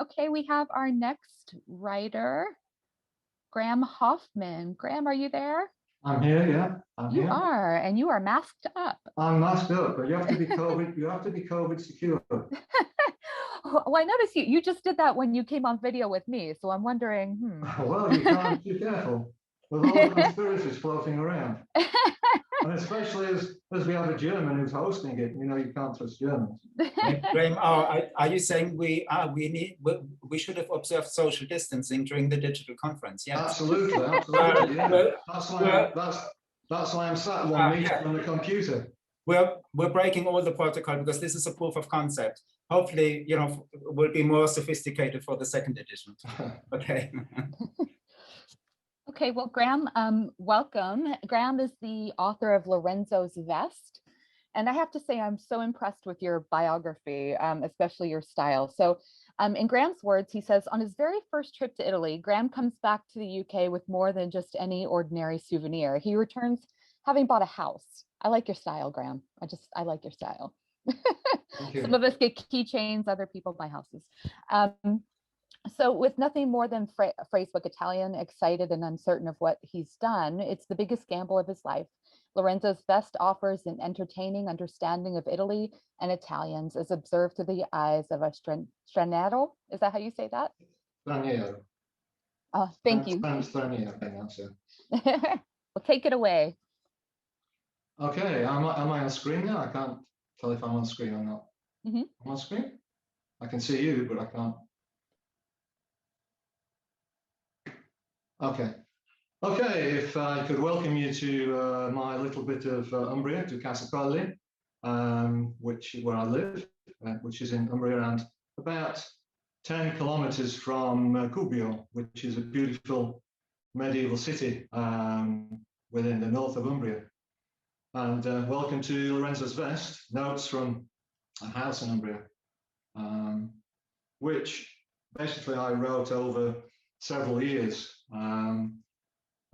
Okay, we have our next writer, Graham Hofmann. Graham, are you there? I'm here, yeah. I'm You here. are, and you are masked up. I'm masked up, but you have to be COVID secure. Well, I noticed you just did that when you came on video with me, so I'm wondering, Well, you can't be careful with all the conspiracies floating around. And especially as we have a German who's hosting it, you can't trust Germans. Graham, are you saying we should have observed social distancing during the digital conference? Yes. Absolutely, absolutely. Yeah. That's why I'm sat 1 meter from the computer. We're breaking all the protocol because this is a proof of concept. Hopefully, we'll be more sophisticated for the second edition. Okay. Okay, well, Graham, welcome. Graham is the author of Lorenzo's Vest. And I have to say, I'm so impressed with your biography, especially your style. So in Graham's words, he says, on his very first trip to Italy, Graham comes back to the UK with more than just any ordinary souvenir. He returns having bought a house. I like your style, Graham. I like your style. Some of us get keychains, other people buy houses. So with nothing more than phrasebook Italian, excited and uncertain of what he's done, it's the biggest gamble of his life. Lorenzo's Vest offers an entertaining understanding of Italy and Italians as observed through the eyes of a straniero. Is that how you say that? Straniero. Oh, thank you. Straniero, that's it. Well, take it away. Okay, am I on screen now? I can't tell if I'm on screen or not. Mm-hmm. I'm on screen? I can see you, but I can't. Okay, if I could welcome you to my little bit of Umbria, to Casapelli, where I live, which is in Umbria, and about 10 kilometers from Gubbio, which is a beautiful medieval city within the north of Umbria. And welcome to Lorenzo's Vest, notes from a house in Umbria, which basically I wrote over several years,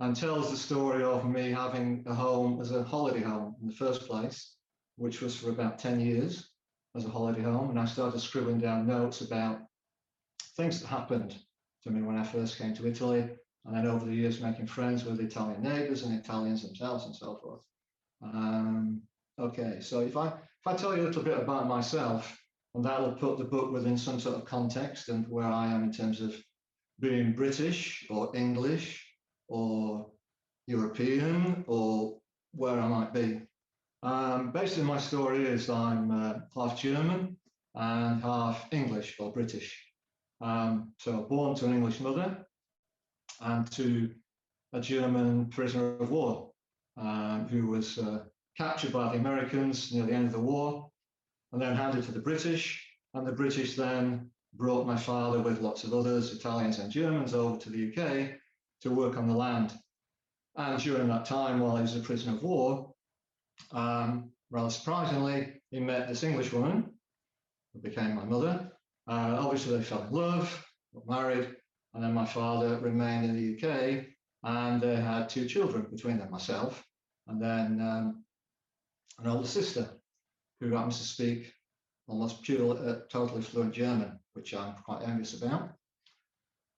and tells the story of me having a home as a holiday home in the first place, which was for about 10 years as a holiday home. And I started scribbling down notes about things that happened to me when I first came to Italy, and then over the years making friends with Italian neighbors and Italians themselves and so forth. Okay, so if I tell you a little bit about myself, and that will put the book within some sort of context and where I am in terms of being British or English or European or where I might be. Basically, my story is I'm half German and half English or British. So born to an English mother and to a German prisoner of war who was captured by the Americans near the end of the war and then handed to the British. And the British then brought my father with lots of others, Italians and Germans, over to the UK to work on the land. And during that time, while he was a prisoner of war, rather surprisingly, he met this English woman who became my mother. Obviously, they fell in love, got married, and then my father remained in the UK, and they had 2 children between them, myself, and then an older sister who happens to speak almost pure, totally fluent German, which I'm quite envious about.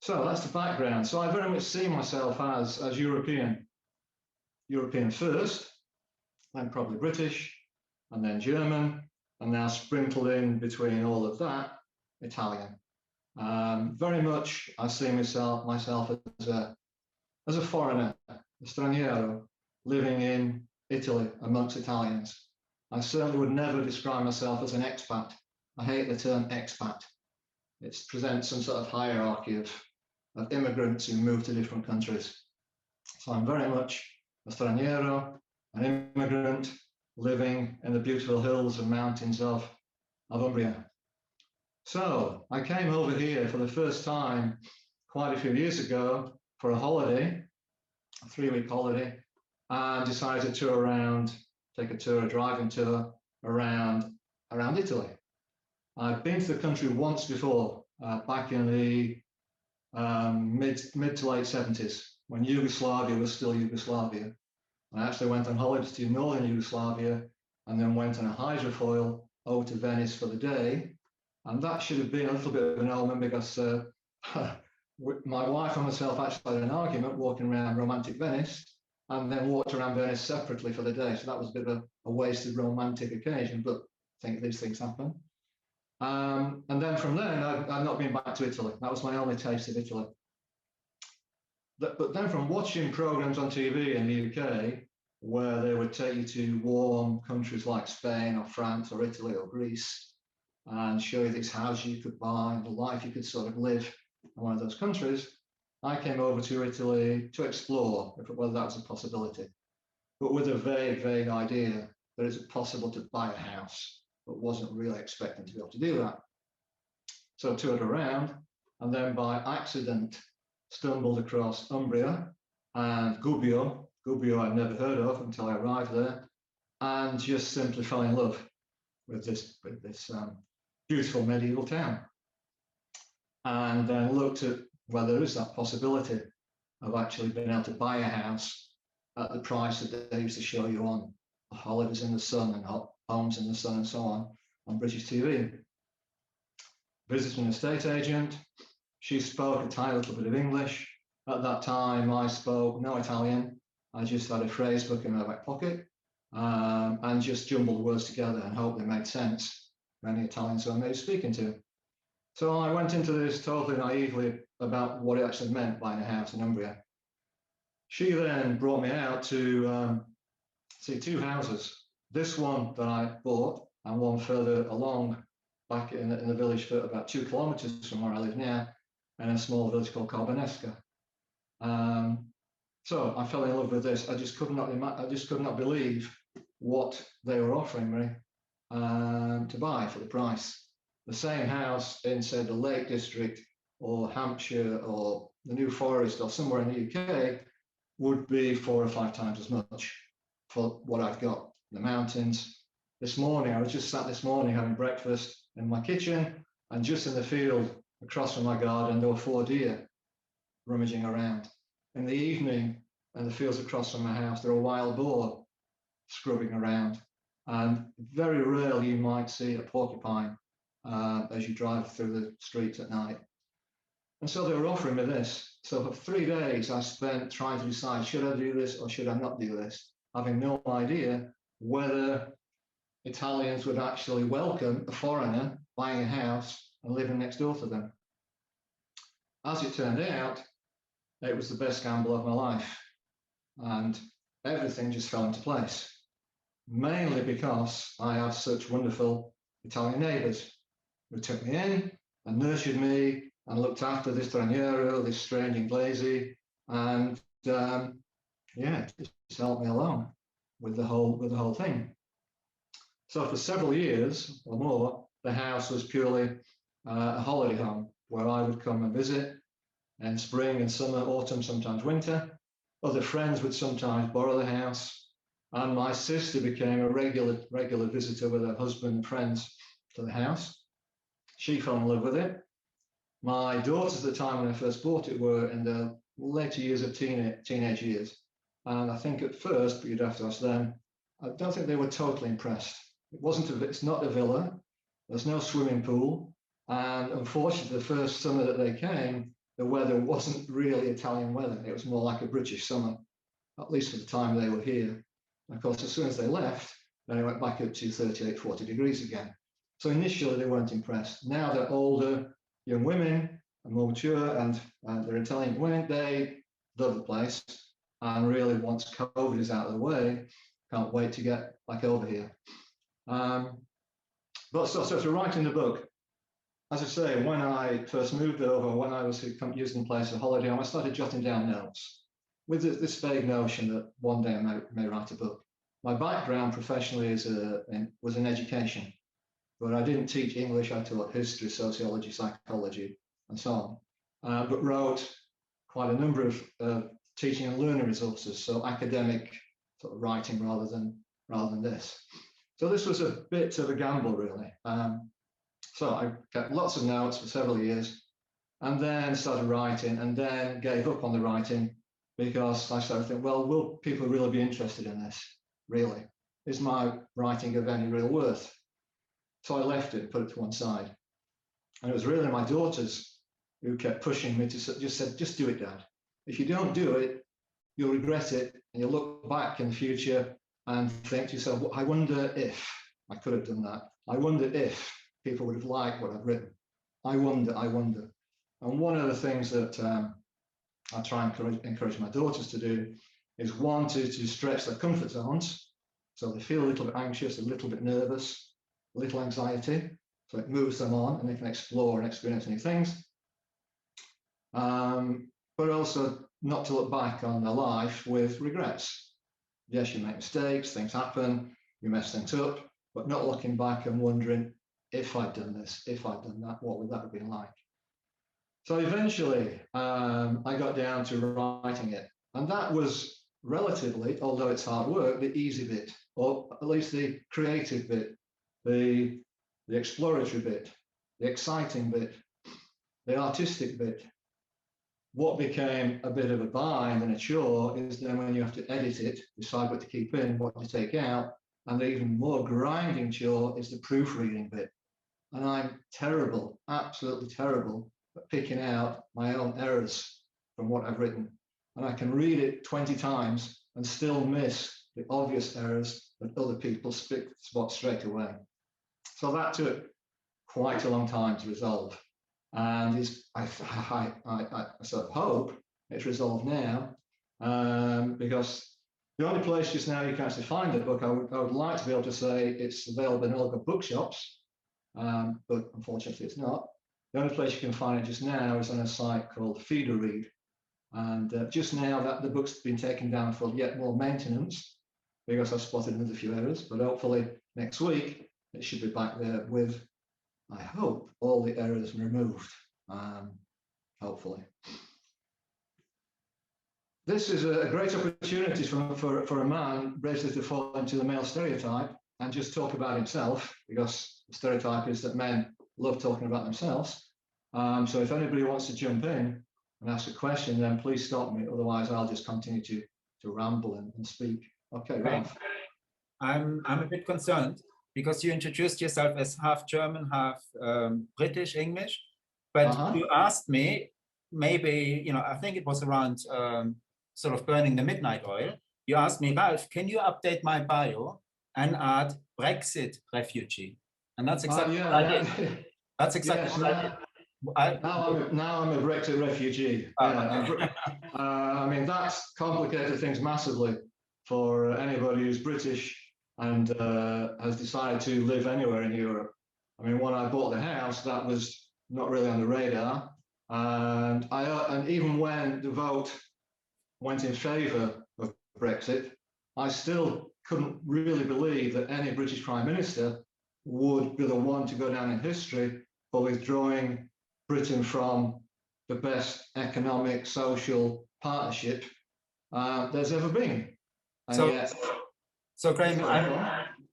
So that's the background. So I very much see myself as European first, then probably British, and then German, and now sprinkled in between all of that, Italian. Very much I see myself as a foreigner, a straniero, living in Italy amongst Italians. I certainly would never describe myself as an expat. I hate the term expat. It presents some sort of hierarchy of immigrants who move to different countries. So I'm very much a straniero, an immigrant living in the beautiful hills and mountains of Umbria. So I came over here for the first time quite a few years ago for a holiday, a 3-week holiday, and decided to take a driving tour around Italy. I've been to the country once before, back in the mid to late 70s, when Yugoslavia was still Yugoslavia. I actually went on holidays to northern Yugoslavia and then went on a hydrofoil over to Venice for the day And that should have been a little bit of an omen because my wife and myself actually had an argument walking around romantic Venice and then walked around Venice separately for the day. So that was a bit of a wasted romantic occasion, but I think these things happen. And then from then, I've not been back to Italy. That was my only taste of Italy. But then from watching programs on TV in the UK, where they would take you to warm countries like Spain or France or Italy or Greece, and show you these houses you could buy and the life you could sort of live in one of those countries, I came over to Italy to explore whether that was a possibility, but with a vague idea that it's possible to buy a house, but wasn't really expecting to be able to do that. So I toured around, and then by accident stumbled across Umbria and Gubbio I'd never heard of until I arrived there, and just simply fell in love with this beautiful medieval town. And then looked at whether there is that possibility of actually being able to buy a house at the price that they used to show you on Holidays in the Sun and Homes in the Sun and so on British TV. Visited an estate agent. She spoke a tiny little bit of English. At that time, I spoke no Italian. I just had a phrase book in my back pocket and just jumbled words together and hoped they made sense for any Italians who I may be speaking to. So I went into this totally naively about what it actually meant buying a house in Umbria. She then brought me out to see two houses. This one that I bought and one further along back in the village for about 2 kilometers from where I live now, in a small village called Carbonesca. So I fell in love with this. I just could not believe what they were offering me to buy for the price. The same house in, say, the Lake District or Hampshire or the New Forest or somewhere in the UK would be 4 or 5 times as much for what I've got in the mountains. This morning, I was just sat this morning having breakfast in my kitchen, and just in the field across from my garden, there were 4 deer rummaging around. In the evening, in the fields across from my house, there were wild boar scrubbing around. And very rarely you might see a porcupine as you drive through the streets at night. And so they were offering me this. So for 3 days, I spent trying to decide, should I do this or should I not do this? Having no idea whether Italians would actually welcome a foreigner buying a house and living next door to them. As it turned out, it was the best gamble of my life. And everything just fell into place. Mainly because I have such wonderful Italian neighbors who took me in and nurtured me and looked after this straniero, this strange Inglese, and yeah, just helped me along with the whole thing. So for several years or more, the house was purely a holiday home where I would come and visit in spring and summer, autumn, sometimes winter. Other friends would sometimes borrow the house, and my sister became a regular visitor with her husband and friends to the house. She fell in love with it. My daughters at the time when I first bought it were in the later years of teenage years. And I think at first, but you'd have to ask them, I don't think they were totally impressed. It's not a villa, there's no swimming pool. And unfortunately, the first summer that they came, the weather wasn't really Italian weather. It was more like a British summer, at least for the time they were here. And of course, as soon as they left, then it went back up to 38, 40 degrees again. So initially they weren't impressed. Now they're older, young women, and more mature, and they're Italian women. They love the place, and really, once COVID is out of the way, can't wait to get back over here. But so to writing the book, as I say, when I first moved over, when I was using the place for holiday home, I started jotting down notes with this vague notion that one day I may write a book. My background professionally was in education, but I didn't teach English. I taught history, sociology, psychology, and so on, but wrote quite a number of teaching and learning resources, so academic sort of writing rather than this. So this was a bit of a gamble, really. So I kept lots of notes for several years, and then started writing, and then gave up on the writing because I started thinking, well, will people really be interested in this? Really? Is my writing of any real worth? So I left it, put it to one side. And it was really my daughters who kept pushing me to just do it, Dad. If you don't do it, you'll regret it, and you'll look back in the future and think to yourself, well, I wonder if I could have done that. I wonder if people would have liked what I've written. I wonder. And one of the things that I try and encourage my daughters to do is one, to stretch their comfort zones. So they feel a little bit anxious, a little bit nervous, a little anxiety. So it moves them on and they can explore and experience new things. But also not to look back on their life with regrets. Yes, you make mistakes, things happen, you mess things up, but not looking back and wondering, if I'd done this, if I'd done that, what would that have been like? So eventually, I got down to writing it. And that was relatively, although it's hard work, the easy bit, or at least the creative bit, the exploratory bit, the exciting bit, the artistic bit. What became a bit of a bind and a chore is then when you have to edit it, decide what to keep in, what to take out, and the even more grinding chore is the proofreading bit. And I'm terrible, absolutely terrible at picking out my own errors from what I've written. And I can read it 20 times and still miss the obvious errors that other people spot straight away. So that took quite a long time to resolve. And I sort of hope it's resolved now, because the only place just now you can actually find the book, I would like to be able to say it's available in all the bookshops, but unfortunately it's not. The only place you can find it just now is on a site called Feeder Read. And just now that the book's been taken down for yet more maintenance, because I've spotted another few errors, but hopefully next week it should be back there with, I hope, all the errors removed, hopefully. This is a great opportunity for a man basically to fall into the male stereotype and just talk about himself, because the stereotype is that men love talking about themselves. So if anybody wants to jump in and ask a question, then please stop me. Otherwise, I'll just continue to ramble and speak. Okay, Ralph. I'm a bit concerned because you introduced yourself as half German, half British English, but you asked me, maybe, you know, I think it was around sort of burning the midnight oil. You asked me, Ralph, can you update my bio and add Brexit refugee? And that's exactly what I did. That's exactly what I did. Now I'm a Brexit refugee. I mean, that's complicated things massively for anybody who's British and has decided to live anywhere in Europe. I mean, when I bought the house, that was not really on the radar. And even when the vote went in favour of Brexit, I still couldn't really believe that any British Prime Minister would be the one to go down in history for withdrawing Britain from the best economic, social partnership there's ever been. And so Graham,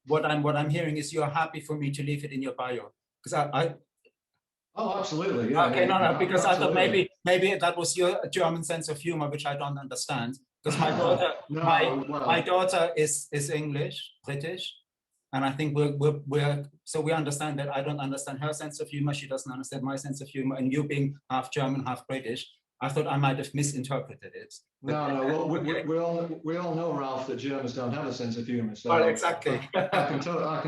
what I'm hearing is you're happy for me to leave it in your bio, because Oh, absolutely, yeah. Okay, no, because absolutely. I thought maybe that was your German sense of humor, which I don't understand. Because my daughter, my daughter is English, British, and I think we understand that I don't understand her sense of humor. She doesn't understand my sense of humor, and you being half German, half British, I thought I might have misinterpreted it. No, we all know, Ralph, that Germans don't have a sense of humor. So well, exactly. I can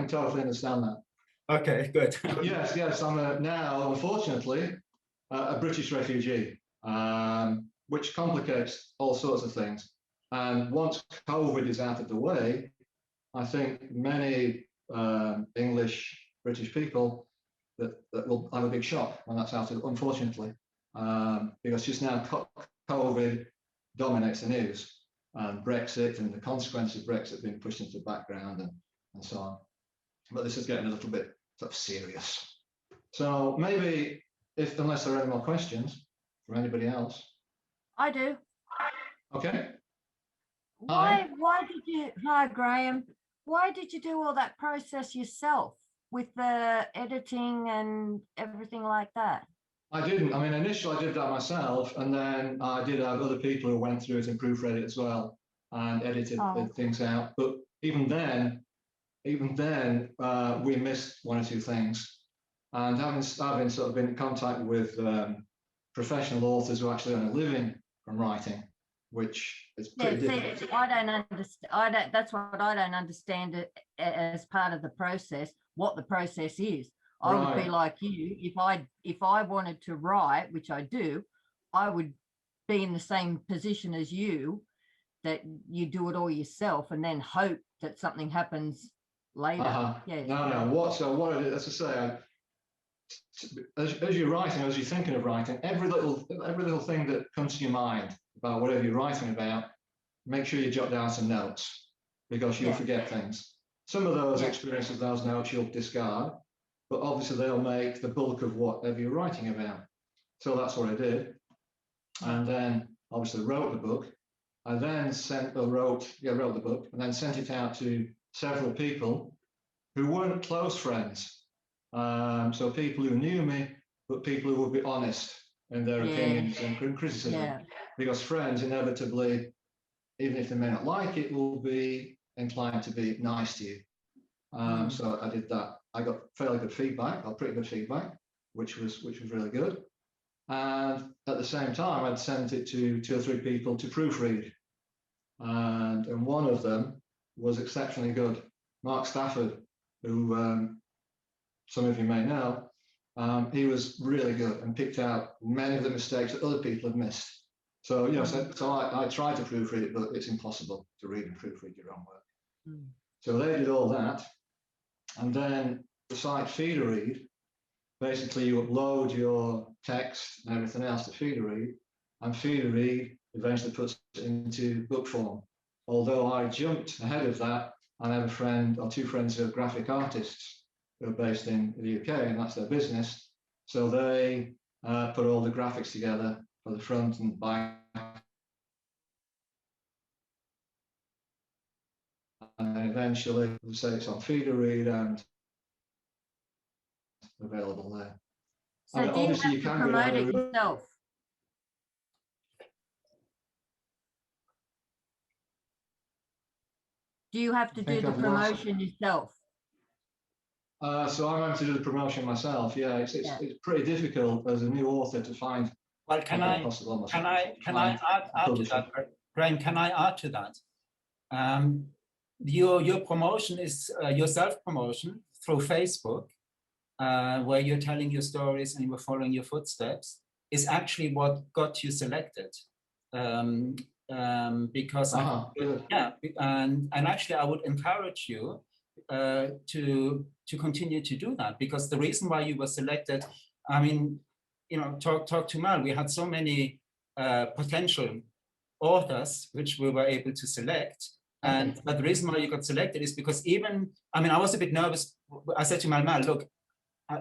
totally understand that. Okay, good. Yes, I'm now, unfortunately, a British refugee, which complicates all sorts of things. And once COVID is out of the way, I think many English, British people that will have a big shock when that's out of, unfortunately, because just now COVID dominates the news, and Brexit and the consequences of Brexit being pushed into the background and so on. But this is getting a little bit sort of serious. So maybe, unless there are any more questions from anybody else. I do. Okay. Why did you, hi Graham, why did you do all that process yourself with the editing and everything like that? I didn't. I mean, initially I did that myself, and then I did have other people who went through it and proofread it as well and edited things out. But even then, we missed one or two things. And having sort of been in contact with professional authors who actually earn a living from writing, which is pretty difficult. See, I don't understand. That's what I don't understand as part of the process, what the process is. I would be like you, if I wanted to write, which I do, I would be in the same position as you, that you do it all yourself and then hope that something happens later. Yeah. No. What I did, as I say, as you're writing, as you're thinking of writing, every little thing that comes to your mind about whatever you're writing about, make sure you jot down some notes, because you'll forget things. Some of those experiences, those notes, you'll discard, but obviously they'll make the bulk of whatever you're writing about. So that's what I did, and then obviously wrote the book. I then wrote the book, and then sent it out to several people who weren't close friends. So people who knew me, but people who would be honest in their opinions and criticism. Because friends inevitably, even if they may not like it, will be inclined to be nice to you. So I did that. I got fairly good feedback, or pretty good feedback, which was really good. And at the same time, I'd sent it to 2 or 3 people to proofread. And one of them was exceptionally good, Mark Stafford, who some of you may know. He was really good and picked out many of the mistakes that other people had missed. So, you know, so I tried to proofread it, but it's impossible to read and proofread your own work. So they did all that. And then the site FeederRead, basically you upload your text and everything else to FeederRead, and FeederRead eventually puts it into book form. Although I jumped ahead of that, I have a friend or 2 friends who are graphic artists who are based in the UK, and that's their business. So they put all the graphics together for the front and back. And eventually, say it's on FeederRead and available there. So do you have to promote it yourself? Do you have to do the promotion yourself? So I'm having to do the promotion myself. Yeah, it's pretty difficult as a new author to find. Well, can I add to that, Graham? Can I add to that? Your promotion is your self-promotion through Facebook, where you're telling your stories and you're following your footsteps, is actually what got you selected. Because and actually I would encourage you to continue to do that, because the reason why you were selected, I mean, you know, talk to Mel, we had so many potential authors which we were able to select, but the reason why you got selected is because I was a bit nervous. I said to Mel, look,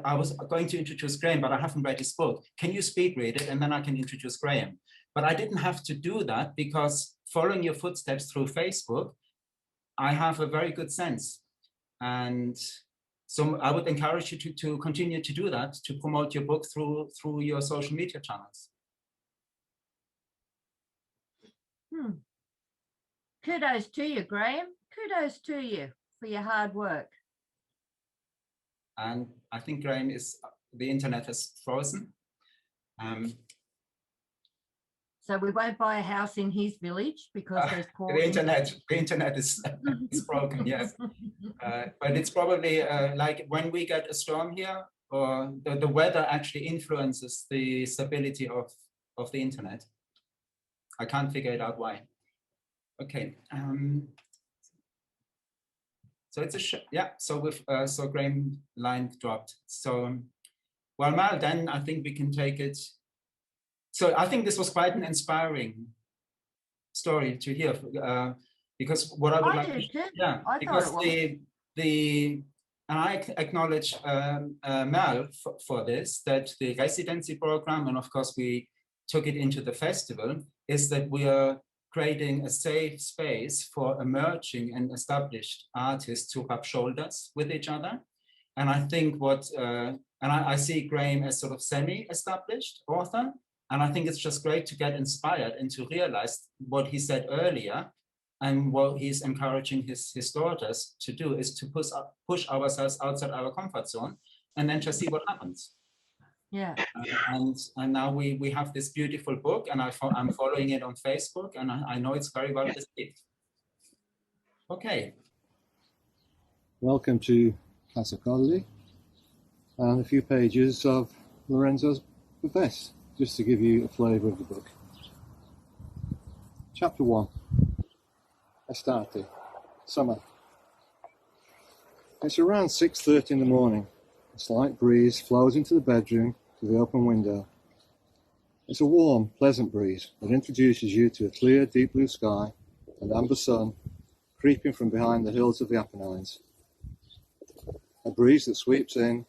I was going to introduce Graham, but I haven't read his book. Can you speed read it and then I can introduce Graham? But I didn't have to do that, because following your footsteps through Facebook, I have a very good sense. And so I would encourage you to continue to do that, to promote your book through your social media channels. Kudos to you, Graham. Kudos to you for your hard work. And I think Graham the internet has frozen. So we won't buy a house in his village because there's poor the internet is broken, yes. But it's probably like when we get a storm here, or the weather actually influences the stability of the internet. I can't figure it out why. Okay. So it's so Graham line dropped. So, well, Mal, then I think we can take it. So I think this was quite an inspiring story to hear, because what I would and I acknowledge Mal for this, that the residency program, and of course we took it into the festival, is that we are creating a safe space for emerging and established artists to rub shoulders with each other. And I think I see Graham as sort of semi-established author. And I think it's just great to get inspired and to realize what he said earlier, and what he's encouraging his daughters to do is to push ourselves outside our comfort zone and then just see what happens. Yeah. And now we have this beautiful book, and I'm following it on Facebook, and I know it's very well received. Okay. Welcome to Casa Colli and a few pages of Lorenzo's Vest, just to give you a flavour of the book. Chapter 1. Estate. Summer. It's around 6:30 in the morning. A slight breeze flows into the bedroom through the open window. It's a warm, pleasant breeze that introduces you to a clear, deep blue sky and amber sun creeping from behind the hills of the Apennines. A breeze that sweeps in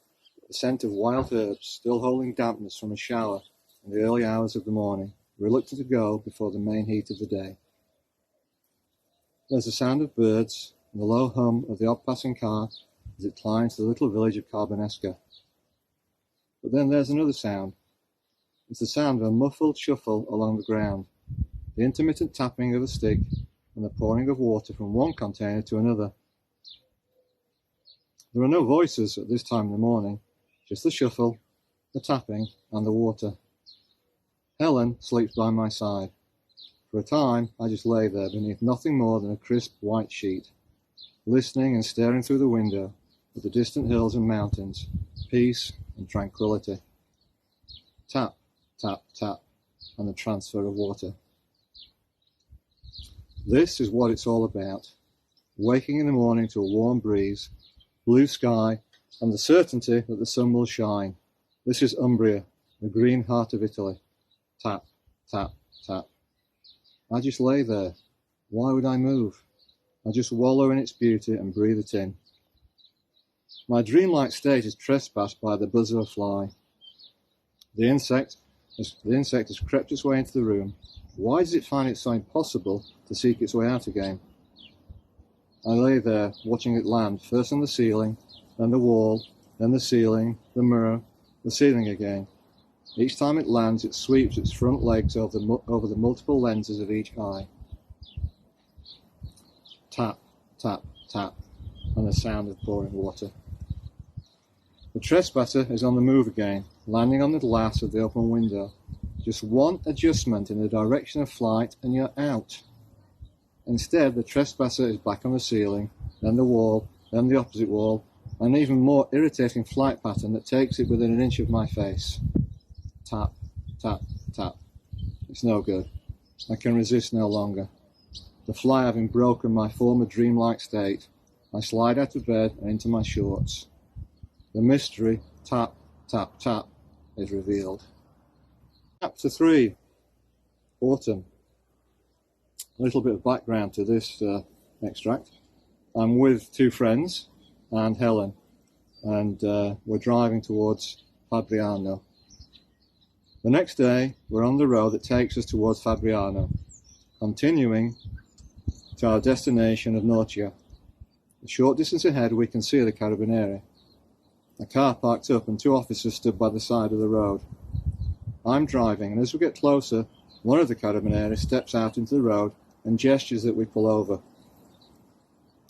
the scent of wild herbs, still holding dampness from a shower in the early hours of the morning, reluctant to go before the main heat of the day. There's the sound of birds and the low hum of the odd-passing car as it climbs to the little village of Carbonesca. But then there's another sound. It's the sound of a muffled shuffle along the ground, the intermittent tapping of a stick and the pouring of water from one container to another. There are no voices at this time in the morning, just the shuffle, the tapping, and the water. Helen sleeps by my side. For a time, I just lay there beneath nothing more than a crisp white sheet, listening and staring through the window at the distant hills and mountains, peace and tranquility. Tap, tap, tap, and the transfer of water. This is what it's all about. Waking in the morning to a warm breeze, blue sky, and the certainty that the sun will shine. This is Umbria, the green heart of Italy. Tap, tap, tap. I just lay there. Why would I move? I just wallow in its beauty and breathe it in. My dreamlike state is trespassed by the buzz of a fly. The insect has crept its way into the room. Why does it find it so impossible to seek its way out again? I lay there, watching it land, first on the ceiling, then the wall, then the ceiling, the mirror, the ceiling again. Each time it lands, it sweeps its front legs over the multiple lenses of each eye. Tap, tap, tap, and the sound of pouring water. The trespasser is on the move again, landing on the glass of the open window. Just one adjustment in the direction of flight and you're out. Instead, the trespasser is back on the ceiling, then the wall, then the opposite wall, an even more irritating flight pattern that takes it within an inch of my face. Tap, tap, tap. It's no good. I can resist no longer. The fly having broken my former dreamlike state, I slide out of bed and into my shorts. The mystery, tap, tap, tap, is revealed. Chapter 3, Autumn. A little bit of background to this extract. I'm with two friends and Helen, and we're driving towards Fabriano. The next day, we're on the road that takes us towards Fabriano, continuing to our destination of Norcia. A short distance ahead, we can see the Carabinieri. A car parked up and two officers stood by the side of the road. I'm driving, and as we get closer, one of the Carabinieri steps out into the road and gestures that we pull over.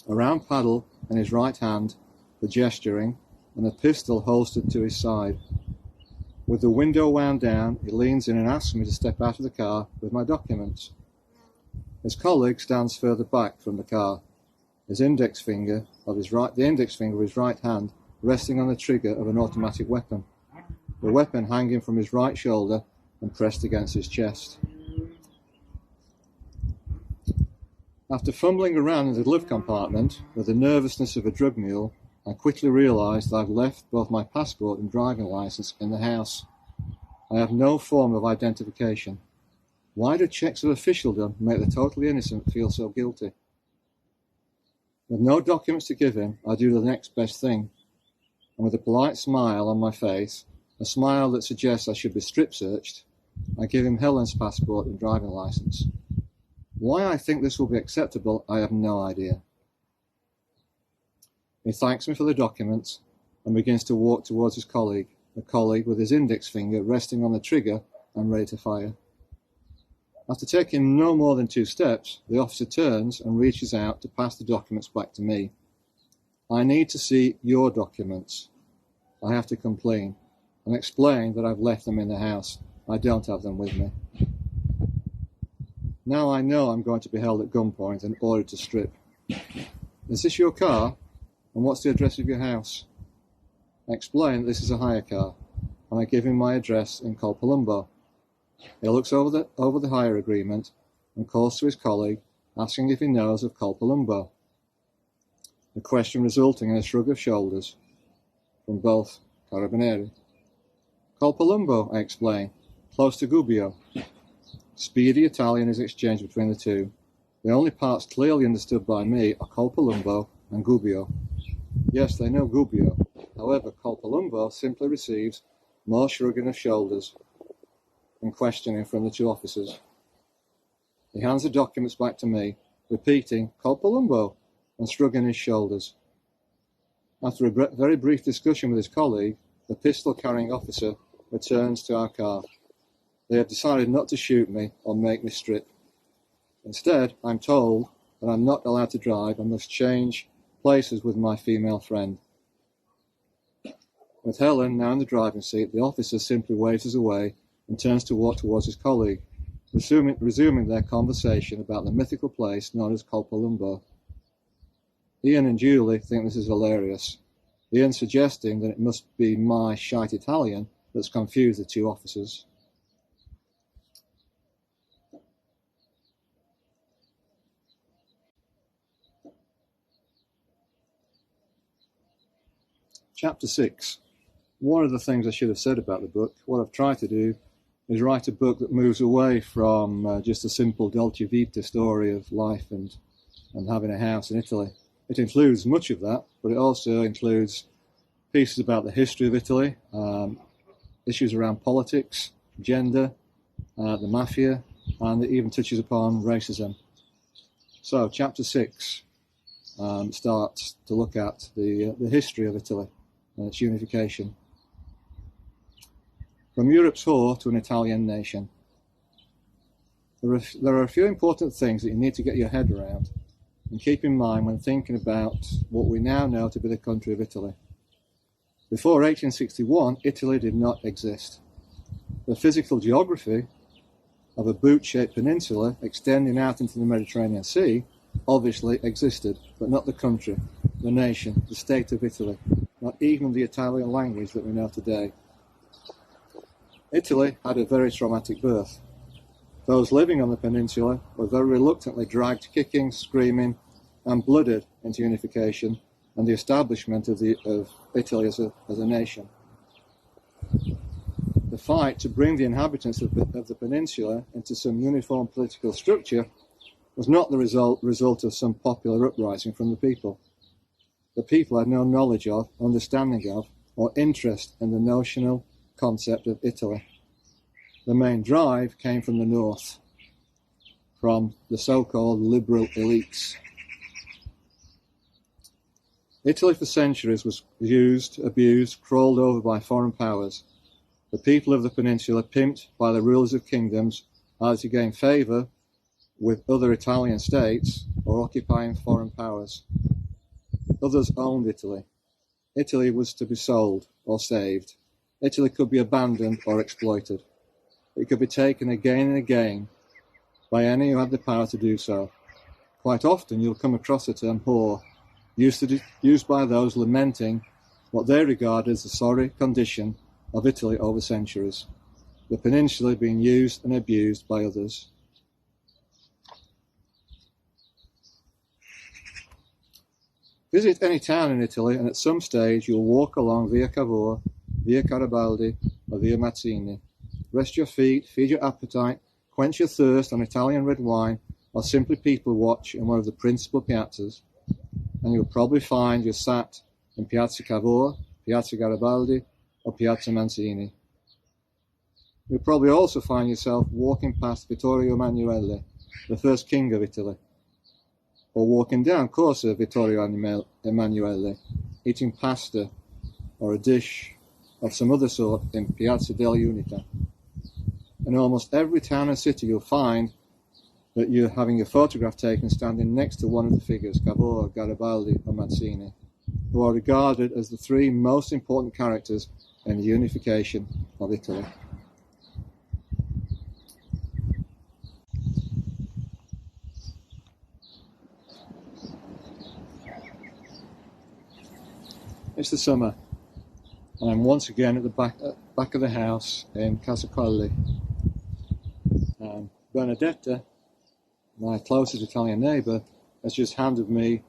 A round paddle in his right hand for gesturing, and a pistol holstered to his side. With the window wound down, he leans in and asks me to step out of the car with my documents. His colleague stands further back from the car, the index finger of his right hand resting on the trigger of an automatic weapon, the weapon hanging from his right shoulder and pressed against his chest. After fumbling around in the glove compartment with the nervousness of a drug mule, I quickly realised I've left both my passport and driving licence in the house. I have no form of identification. Why do checks of officialdom make the totally innocent feel so guilty? With no documents to give him, I do the next best thing, and with a polite smile on my face, a smile that suggests I should be strip-searched, I give him Helen's passport and driving licence. Why I think this will be acceptable, I have no idea. He thanks me for the documents and begins to walk towards his colleague, a colleague with his index finger resting on the trigger and ready to fire. After taking no more than 2 steps, the officer turns and reaches out to pass the documents back to me. I need to see your documents. I have to complain and explain that I've left them in the house. I don't have them with me. Now I know I'm going to be held at gunpoint and ordered to strip. Is this your car? And what's the address of your house? I explain that this is a hire car, and I give him my address in Palumbo. He looks over the hire agreement and calls to his colleague, asking if he knows of Palumbo. The question resulting in a shrug of shoulders from both carabinieri. Palumbo, I explain, close to Gubbio. Speedy Italian is exchanged between the two. The only parts clearly understood by me are Palumbo and Gubbio. Yes, they know Gubbio. However, Palumbo simply receives more shrugging of shoulders and questioning from the two officers. He hands the documents back to me, repeating Palumbo and shrugging his shoulders. After a very brief discussion with his colleague, the pistol-carrying officer returns to our car. They have decided not to shoot me or make me strip. Instead, I'm told that I'm not allowed to drive and must change places with my female friend. With Helen now in the driving seat, the officer simply waves us away and turns to walk towards his colleague, resuming their conversation about the mythical place known as Palumbo. Ian and Julie think this is hilarious, Ian suggesting that it must be my shite Italian that's confused the two officers. Chapter 6. One of the things I should have said about the book, what I've tried to do is write a book that moves away from just a simple Dolce Vita story of life and having a house in Italy. It includes much of that, but it also includes pieces about the history of Italy, issues around politics, gender, the mafia, and it even touches upon racism. So chapter 6 starts to look at the history of Italy and its unification. From Europe's whore to an Italian nation. There are a few important things that you need to get your head around and keep in mind when thinking about what we now know to be the country of Italy. Before 1861, Italy did not exist. The physical geography of a boot-shaped peninsula extending out into the Mediterranean Sea obviously existed, but not the country, the nation, the state of Italy, not even the Italian language that we know today. Italy had a very traumatic birth. Those living on the peninsula were very reluctantly dragged kicking, screaming, and blooded into unification and the establishment of Italy as a nation. The fight to bring the inhabitants of the peninsula into some uniform political structure was not the result of some popular uprising from the people. The people had no knowledge of, understanding of, or interest in the notional concept of Italy. The main drive came from the north, from the so-called liberal elites. Italy for centuries was used, abused, crawled over by foreign powers. The people of the peninsula pimped by the rulers of kingdoms either to gain favour with other Italian states or occupying foreign powers. Others owned Italy. Italy was to be sold or saved. Italy could be abandoned or exploited. It could be taken again and again by any who had the power to do so. Quite often you'll come across the term whore, used by those lamenting what they regard as the sorry condition of Italy over centuries, the peninsula being used and abused by others. Visit any town in Italy and at some stage you'll walk along Via Cavour, Via Garibaldi or Via Mazzini. Rest your feet, feed your appetite, quench your thirst on Italian red wine or simply people watch in one of the principal piazzas, and you'll probably find you're sat in Piazza Cavour, Piazza Garibaldi or Piazza Mazzini. You'll probably also find yourself walking past Vittorio Emanuele, the first king of Italy, or walking down Corso Vittorio Emanuele, eating pasta or a dish of some other sort in Piazza dell'Unità. In almost every town and city you'll find that you're having your photograph taken standing next to one of the figures, Cavour, Garibaldi or Mazzini. who are regarded as the three most important characters in the unification of Italy. It's the summer, and I'm once again at the back of the house in Casacolli. Bernadetta, my closest Italian neighbour, has just handed me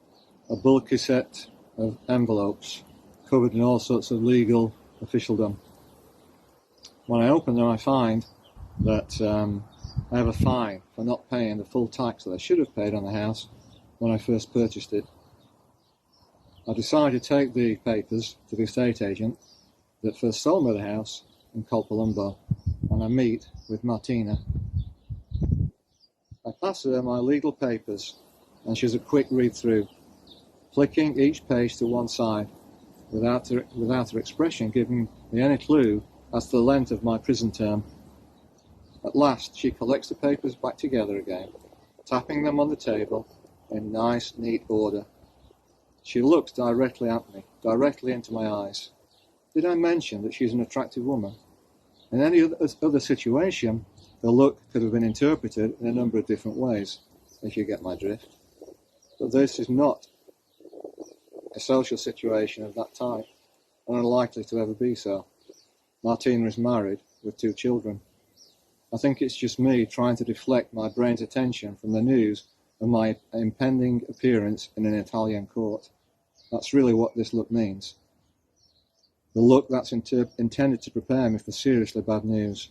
a bulky set of envelopes covered in all sorts of legal officialdom. When I open them, I find that I have a fine for not paying the full tax that I should have paid on the house when I first purchased it. I decided to take the papers to the estate agent that first sold me the house and called Palumbo, and I meet with Martina. I pass her my legal papers, and she has a quick read through, flicking each page to one side, without her expression giving me any clue as to the length of my prison term. At last, she collects the papers back together again, tapping them on the table in nice, neat order. She looks directly at me, directly into my eyes. Did I mention that she's an attractive woman? In any other situation, the look could have been interpreted in a number of different ways, if you get my drift. But this is not a social situation of that type, and unlikely to ever be so. Martina is married with 2 children. I think it's just me trying to deflect my brain's attention from the news of my impending appearance in an Italian court. That's really what this look means. The look that's intended to prepare me for seriously bad news.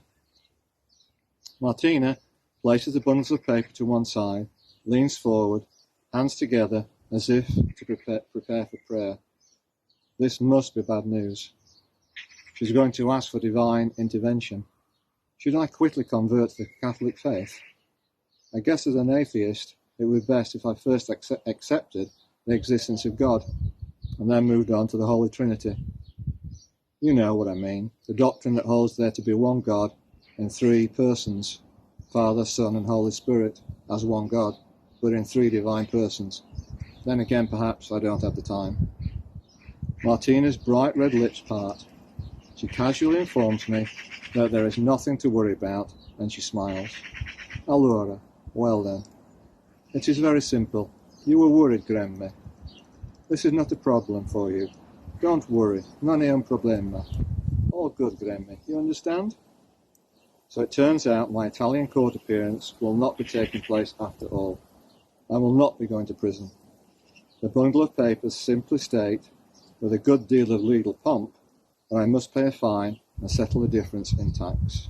Martina places the bundles of paper to one side, leans forward, hands together as if to prepare for prayer. This must be bad news. She's going to ask for divine intervention. Should I quickly convert to the Catholic faith? I guess as an atheist, it would be best if I first accepted the existence of God and then moved on to the Holy Trinity. You know what I mean, the doctrine that holds there to be one God in 3 persons, Father, Son, and Holy Spirit, as one God, but in 3 divine persons. Then again, perhaps I don't have the time. Martina's bright red lips part. She casually informs me that there is nothing to worry about, and she smiles. Allora, well then. It is very simple. You were worried, Graham. This is not a problem for you. Don't worry, non è un problema. All good, Graham, you understand? So it turns out my Italian court appearance will not be taking place after all. I will not be going to prison. The bundle of papers simply state, with a good deal of legal pomp, that I must pay a fine and settle the difference in tax.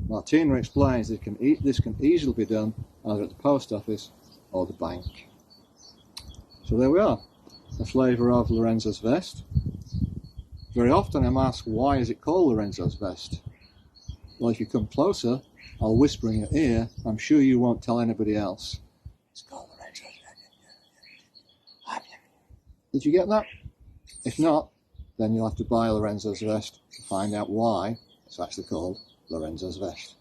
Martina explains that this can easily be done either at the post office or the bank. So there we are, a flavour of Lorenzo's vest. Very often I'm asked, why is it called Lorenzo's vest? Well, if you come closer, I'll whisper in your ear. I'm sure you won't tell anybody else. It's called Lorenzo's vest. Did you get that? If not, then you'll have to buy Lorenzo's vest to find out why it's actually called Lorenzo's vest.